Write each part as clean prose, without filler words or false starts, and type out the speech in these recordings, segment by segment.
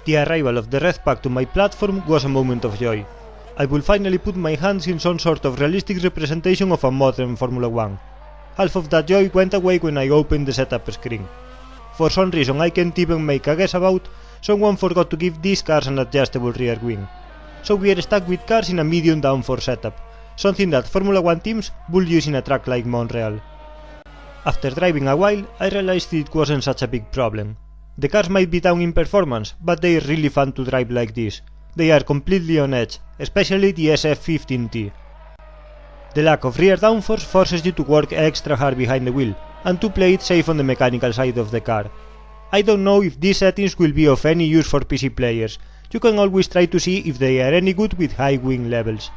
The arrival of the Red Pack to my platform was a moment of joy. I will finally put my hands in some sort of realistic representation of a modern Formula 1. Half of that joy went away when I opened the setup screen. For some reason I can't even make a guess about, someone forgot to give these cars an adjustable rear wing. So we are stuck with cars in a medium downforce setup, something that Formula 1 teams would use in a track like Montreal. After driving a while, I realized it wasn't such a big problem. The cars might be down in performance, but they are really fun to drive like this. They are completely on edge, especially the SF15T. The lack of rear downforce forces you to work extra hard behind the wheel, and to play it safe on the mechanical side of the car. I don't know if these settings will be of any use for PC players. You can always try to see if they are any good with high wing levels.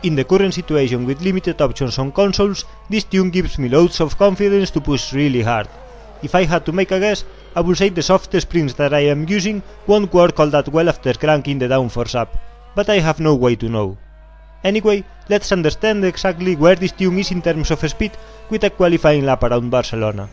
In the current situation with limited options on consoles, this tune gives me loads of confidence to push really hard. If I had to make a guess, I would say the soft springs that I am using won't work all that well after cranking the downforce up, but I have no way to know. Anyway, let's understand exactly where this tune is in terms of speed with a qualifying lap around Barcelona.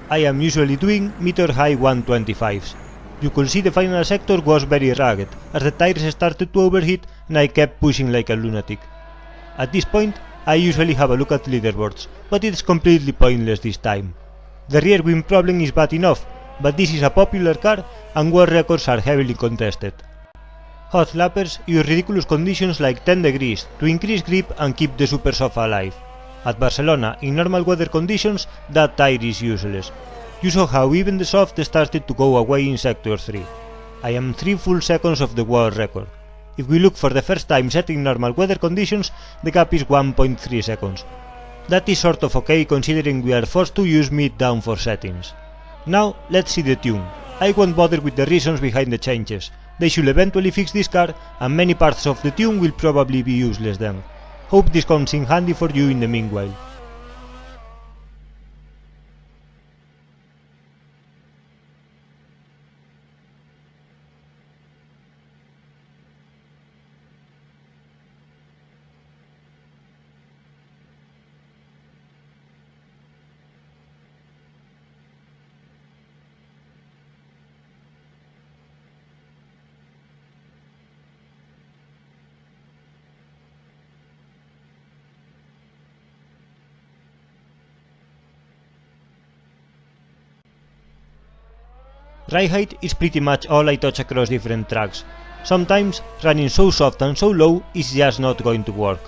I am usually doing meter-high 125s. You could see the final sector was very rugged, as the tires started to overheat and I kept pushing like a lunatic. At this point, I usually have a look at leaderboards, but it's completely pointless this time. The rear wing problem is bad enough, but this is a popular car and world records are heavily contested. Hot lappers use ridiculous conditions like 10 degrees to increase grip and keep the super soft alive. At Barcelona, in normal weather conditions, that tire is useless. You saw how even the soft started to go away in Sector 3. I am 3 full seconds of the world record. If we look for the first time set in normal weather conditions, the gap is 1.3 seconds. That is sort of okay considering we are forced to use mid-downforce settings. Now, let's see the tune. I won't bother with the reasons behind the changes. They should eventually fix this car, and many parts of the tune will probably be useless then. Hope this comes in handy for you in the meanwhile. Ride height is pretty much all I touch across different tracks. Sometimes running so soft and so low is just not going to work.